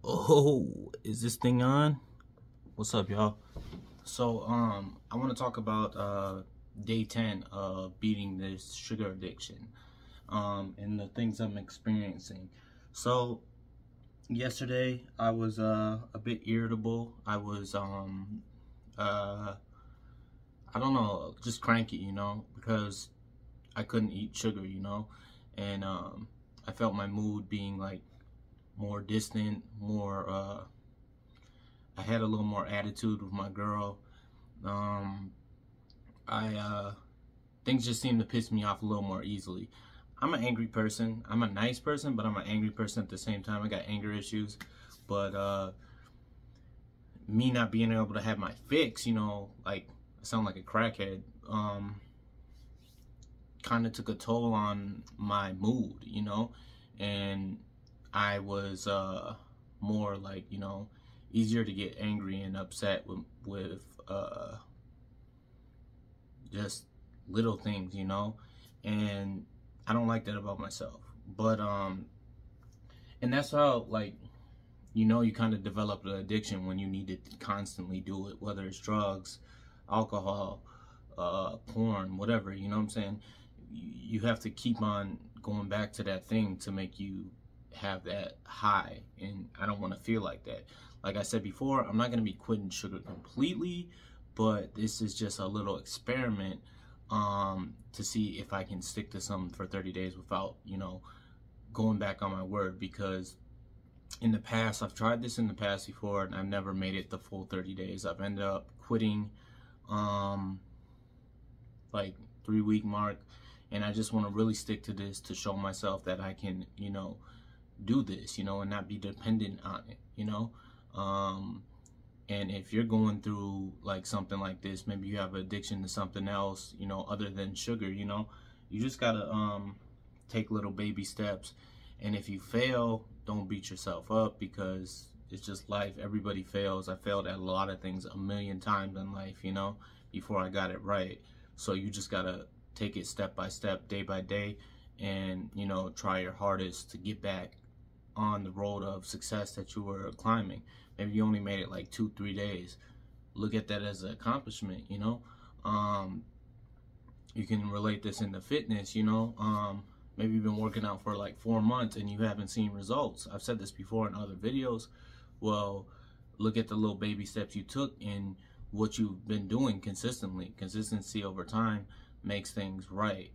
Oh, is this thing on? What's up, y'all? So, I want to talk about day 10 of beating this sugar addiction, and the things I'm experiencing. So, yesterday I was a bit irritable. I was I don't know, just cranky, because I couldn't eat sugar, and I felt my mood being like more distant, more I had a little more attitude with my girl. Um, I Things just seem to piss me off a little more easily. I'm an angry person. I'm a nice person, but I'm an angry person at the same time. I got anger issues, but me not being able to have my fix, like I sound like a crackhead. Kind of took a toll on my mood, and I was more like, easier to get angry and upset with just little things, and I don't like that about myself. But and that's how, like, you kind of develop an addiction when you need to constantly do it, whether it's drugs, alcohol, porn, whatever, you know what I'm saying? You have to keep on going back to that thing to make you have that high, and I don't want to feel like that. Like I said before, I'm not going to be quitting sugar completely, but this is just a little experiment to see if I can stick to something for 30 days without, going back on my word. Because in the past, I've tried this in the past before, and I've never made it the full 30 days. I've ended up quitting like 3-week mark, and I just want to really stick to this to show myself that I can, do this, and not be dependent on it, and if you're going through like something like this, maybe you have addiction to something else, other than sugar, you just gotta take little baby steps. And if you fail, don't beat yourself up, because it's just life. Everybody fails. I failed at a lot of things a million times in life, before I got it right. So you just gotta take it step by step, day by day, and try your hardest to get back on the road of success that you were climbing. Maybe you only made it like 2-3 days. Look at that as an accomplishment. You can relate this into fitness. Maybe you've been working out for like 4 months and you haven't seen results. I've said this before in other videos. Well, look at the little baby steps you took in what you've been doing consistently. Consistency over time makes things right.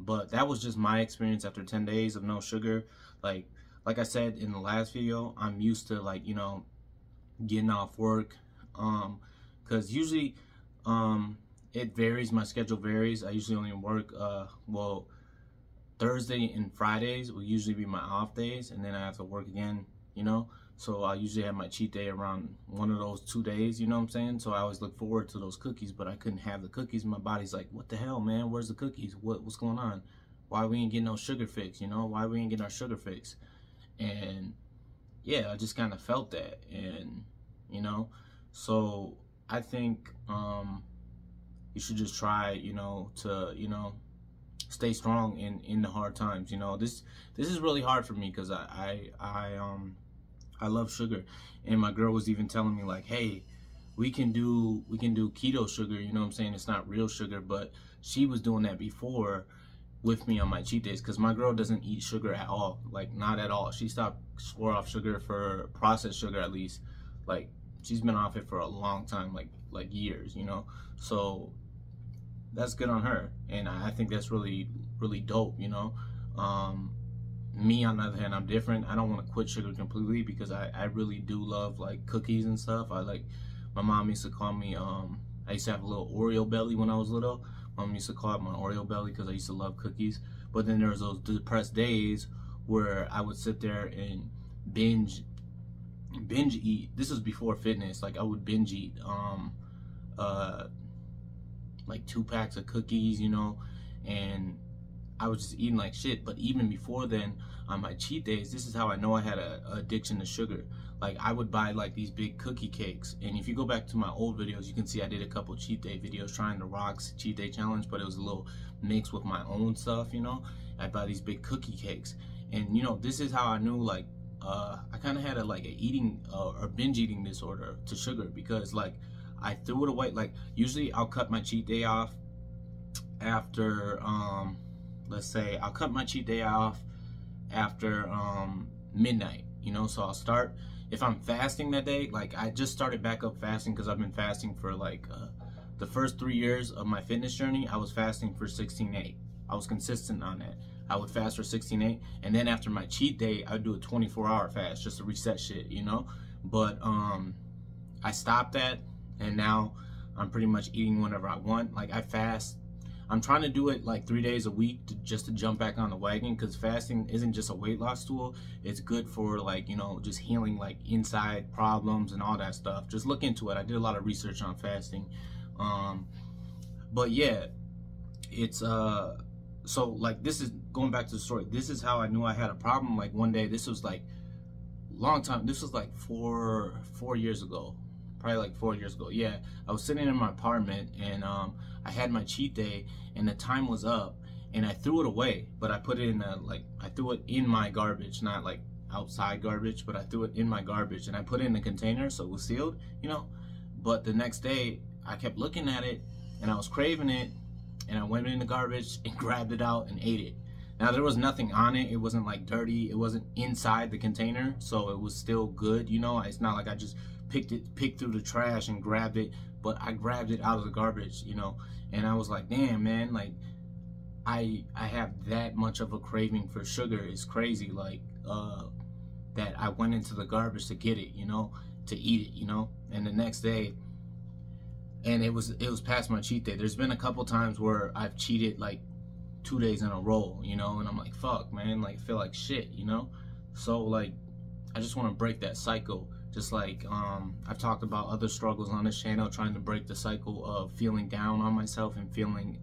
But that was just my experience after 10 days of no sugar. Like I said in the last video, I'm used to, like, getting off work, because usually it varies. My schedule varies. I usually only work well, Thursday and Fridays will usually be my off days, and then I have to work again, so I usually have my cheat day around one of those 2 days, you know what I'm saying? So I always look forward to those cookies, but I couldn't have the cookies. My body's like, what the hell, man? Where's the cookies? What's going on? Why we ain't getting no sugar fix? Why we ain't getting our sugar fix? And yeah, I just kind of felt that. And so I think you should just try, to stay strong in the hard times. This is really hard for me, because I love sugar, and my girl was even telling me, like, hey, we can do keto sugar, you know what I'm saying? It's not real sugar, but she was doing that before with me on my cheat days, because my girl doesn't eat sugar at all, like, not at all. She swore off sugar, for processed sugar at least. Like, she's been off it for a long time, like years, so that's good on her, and I think that's really, really dope. Me, on the other hand, I'm different. I don't want to quit sugar completely, because I really do love, like, cookies and stuff. My mom used to call me, I used to have a little Oreo belly when I was little. Mom used to call it my Oreo belly, because I used to love cookies. But then there was those depressed days where I would sit there and binge eat. This was before fitness. Like, I would binge eat like 2 packs of cookies, and I was just eating like shit. But even before then, on my cheat days, this is how I know I had a addiction to sugar. Like, I would buy like these big cookie cakes, and if you go back to my old videos, you can see I did a couple cheat day videos trying the Rock's cheat day challenge, but it was a little mixed with my own stuff. I'd buy these big cookie cakes, and this is how I knew, like, I kind of had a eating or binge eating disorder to sugar, because like I threw it away. Like usually I'll cut my cheat day off after let's say I'll cut my cheat day off after midnight, you know. So I'll start, if I'm fasting that day, like I just started back up fasting because I've been fasting for like the first 3 years of my fitness journey. I was fasting for 16/8. I was consistent on that. I would fast for 16/8, and then after my cheat day, I'd do a 24-hour fast just to reset shit, you know. But I stopped that, and now I'm pretty much eating whenever I want. Like I fast. I'm trying to do it like 3 days a week just to jump back on the wagon, because fasting isn't just a weight loss tool. It's good for, like, you know, just healing like inside problems and all that stuff. Just look into it. I did a lot of research on fasting. But yeah, it's so like, this is going back to the story. This is how I knew I had a problem. Like one day, this was like long time. This was like four years ago. Probably like 4 years ago. Yeah, I was sitting in my apartment, and I had my cheat day, and the time was up, and I threw it away. But I put it in I threw it in my garbage, not like outside garbage, but I threw it in my garbage, and I put it in the container so it was sealed, you know. But the next day I kept looking at it, and I was craving it, and I went in the garbage and grabbed it out and ate it. Now there was nothing on it. It wasn't like dirty. It wasn't inside the container, so it was still good, you know. It's not like I just picked through the trash and grabbed it, but I grabbed it out of the garbage, you know. And I was like, damn, man, like I have that much of a craving for sugar. It's crazy, like that I went into the garbage to get it, you know, to eat it, you know. And the next day, and it was past my cheat day. There's been a couple times where I've cheated like 2 days in a row, you know, and I'm like, fuck, man, like I feel like shit, you know. So like I just want to break that cycle. Just like I've talked about other struggles on this channel, trying to break the cycle of feeling down on myself and feeling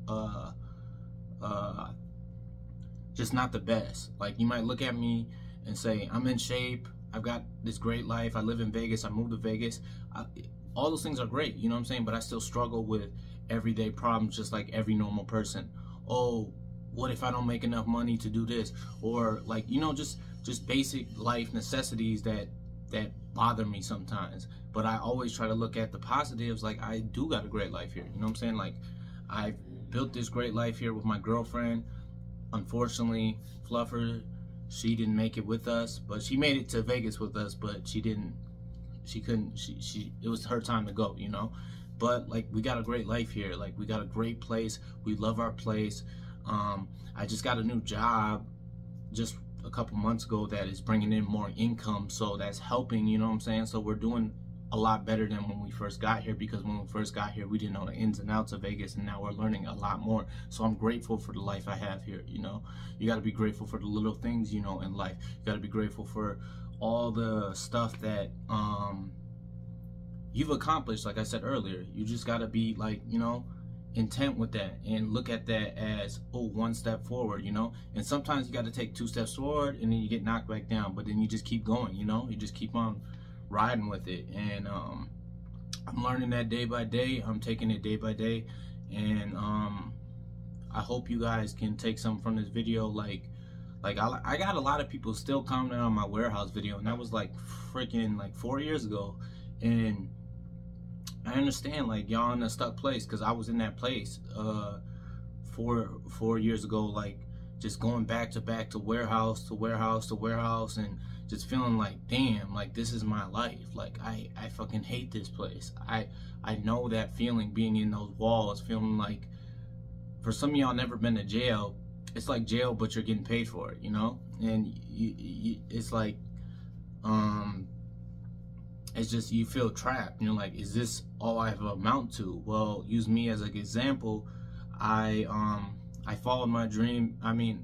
just not the best. Like you might look at me and say, I'm in shape, I've got this great life, I live in Vegas, I moved to Vegas. All those things are great, you know what I'm saying? But I still struggle with everyday problems just like every normal person. Oh, what if I don't make enough money to do this? Or like, you know, just basic life necessities that bother me sometimes. But I always try to look at the positives. Like I do got a great life here, you know what I'm saying? Like I've built this great life here with my girlfriend. Unfortunately, Fluffer, she didn't make it with us, but she made it to Vegas with us, but it was her time to go, you know. But like we got a great life here. Like we got a great place. We love our place. I just got a new job just a couple months ago that is bringing in more income, so that's helping, you know what I'm saying? So we're doing a lot better than when we first got here, because when we first got here we didn't know the ins and outs of Vegas, and now we're learning a lot more. So I'm grateful for the life I have here, you know. You got to be grateful for the little things, you know, in life. You got to be grateful for all the stuff that you've accomplished. Like I said earlier, you just got to be like, you know, intent with that and look at that as, oh, one step forward, you know. And sometimes you got to take 2 steps forward and then you get knocked back down, but then you just keep going, you know. You just keep on riding with it. And I'm learning that day by day. I'm taking it day by day, and I hope you guys can take something from this video. Like I got a lot of people still commenting on my warehouse video, and that was like freaking like 4 years ago. And I understand, like, y'all in a stuck place, because I was in that place 4 years ago, like just going back to warehouse to warehouse to warehouse, and just feeling like, damn, like this is my life. Like I fucking hate this place. I know that feeling, being in those walls, feeling like, for some of y'all never been to jail, it's like jail but you're getting paid for it, you know. And it's like it's just, you feel trapped. You're like, is this all I have amount to? Well, use me as an example. I followed my dream. I mean,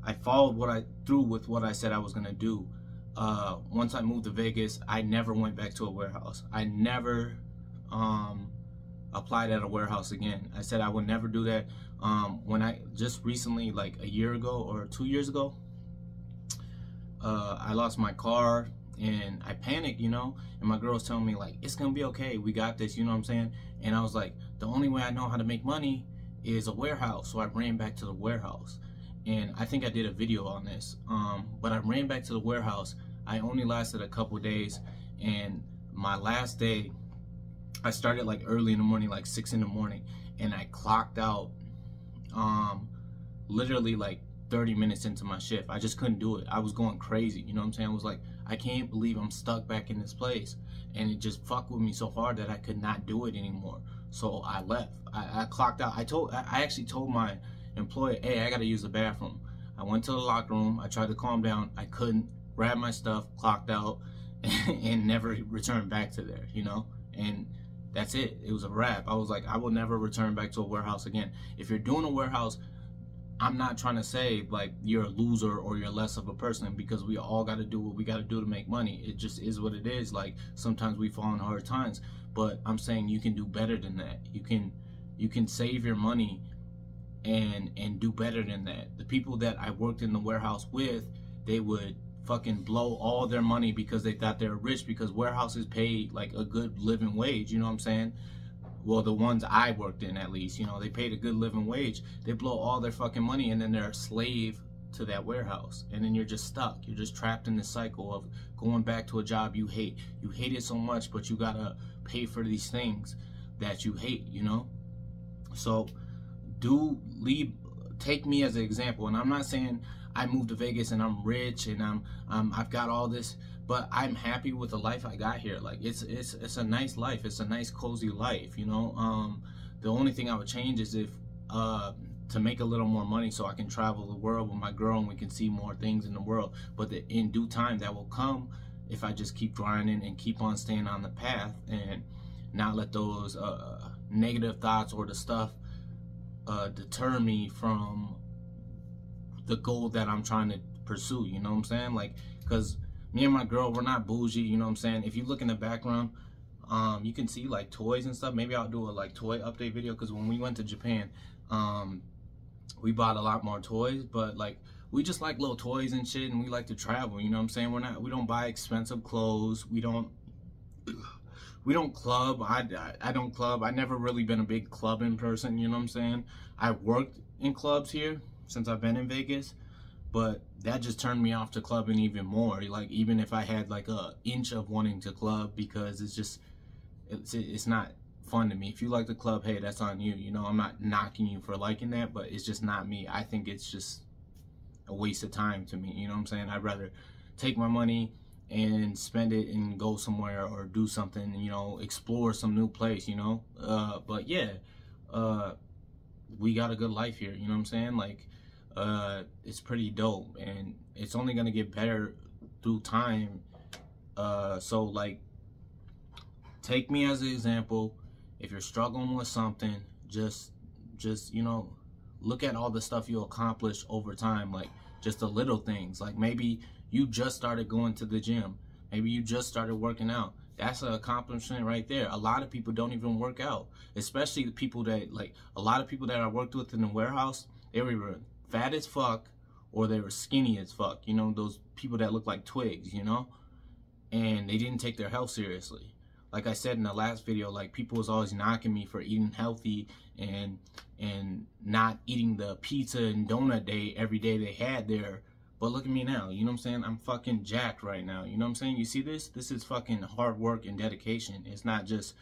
I followed through with what I said I was gonna do. Once I moved to Vegas, I never went back to a warehouse. I never applied at a warehouse again. I said I would never do that. When I just recently, like a year ago or 2 years ago, I lost my car. And I panicked, you know, and my girl was telling me, like, it's gonna be okay, we got this, you know what I'm saying? And I was like, the only way I know how to make money is a warehouse. So I ran back to the warehouse, and I think I did a video on this, but I ran back to the warehouse. I only lasted a couple days, and my last day, I started like early in the morning, like 6 in the morning, and I clocked out literally like 30 minutes into my shift. I just couldn't do it. I was going crazy, you know what I'm saying? I was like, I can't believe I'm stuck back in this place. And it just fucked with me so far that I could not do it anymore. So I left. I clocked out. I actually told my employer, hey, I gotta use the bathroom. I went to the locker room. I tried to calm down. I couldn't. Grabbed my stuff, clocked out, and never returned back to there, you know? And that's it. It was a wrap. I was like, I will never return back to a warehouse again. If you're doing a warehouse, I'm not trying to say like you're a loser or you're less of a person, because we all got to do what we got to do to make money. It just is what it is. Like sometimes we fall in hard times, but I'm saying you can do better than that. You can save your money and do better than that. The people that I worked in the warehouse with, they would fucking blow all their money because they thought they were rich, because warehouses pay like a good living wage, you know what I'm saying? Well, the ones I worked in, at least, you know, they paid a good living wage. They blow all their fucking money, and then they're a slave to that warehouse. And then you're just stuck. You're just trapped in this cycle of going back to a job you hate. You hate it so much, but you gotta pay for these things that you hate, you know? So take me as an example. And I'm not saying I moved to Vegas and I'm rich and I've got all this, but I'm happy with the life I got here. Like it's a nice life. It's a nice cozy life, you know. The only thing I would change is if to make a little more money so I can travel the world with my girl and we can see more things in the world. But in due time that will come if I just keep grinding and keep on staying on the path and not let those negative thoughts or the stuff deter me from the goal that I'm trying to pursue, you know what I'm saying? Like, because me and my girl, we're not bougie, you know what I'm saying? If you look in the background, you can see like toys and stuff. Maybe I'll do a like toy update video, because when we went to Japan, we bought a lot more toys, but like we just like little toys and shit, and we like to travel, you know what I'm saying? We don't buy expensive clothes. We don't club. I don't club. I never really been a big clubbing person, you know what I'm saying? I worked in clubs here since I've been in Vegas, but that just turned me off to clubbing even more. Like even if I had like a inch of wanting to club, because it's not fun to me. If you like the club, hey, that's on you, you know. I'm not knocking you for liking that, but it's just not me. I think it's just a waste of time to me, you know what I'm saying? I'd rather take my money and spend it and go somewhere or do something, you know, explore some new place, you know. But yeah, we got a good life here, you know what I'm saying? Like it's pretty dope, and it's only gonna get better through time. So like, take me as an example. If you're struggling with something, just you know, look at all the stuff you accomplish over time, like just the little things. Like maybe you just started going to the gym, maybe you just started working out. That's an accomplishment right there. A lot of people don't even work out, especially the people that, like, a lot of people that I worked with in the warehouse, they were fat as fuck or they were skinny as fuck, you know, those people that look like twigs, you know, and they didn't take their health seriously. Like I said in the last video, like people was always knocking me for eating healthy and not eating the pizza and donut day every day they had there. But look at me now, you know what I'm saying? I'm fucking jacked right now, you know what I'm saying? You see this? This is fucking hard work and dedication. It's not just,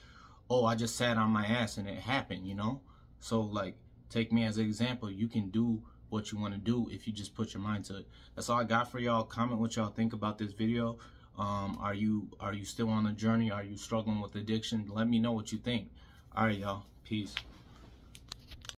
oh, I just sat on my ass and it happened, you know? So like, take me as an example. You can do what you want to do if you just put your mind to it. That's all I got for y'all. Comment what y'all think about this video. Are you still on a journey? Are you struggling with addiction? Let me know what you think. All right, y'all. Peace.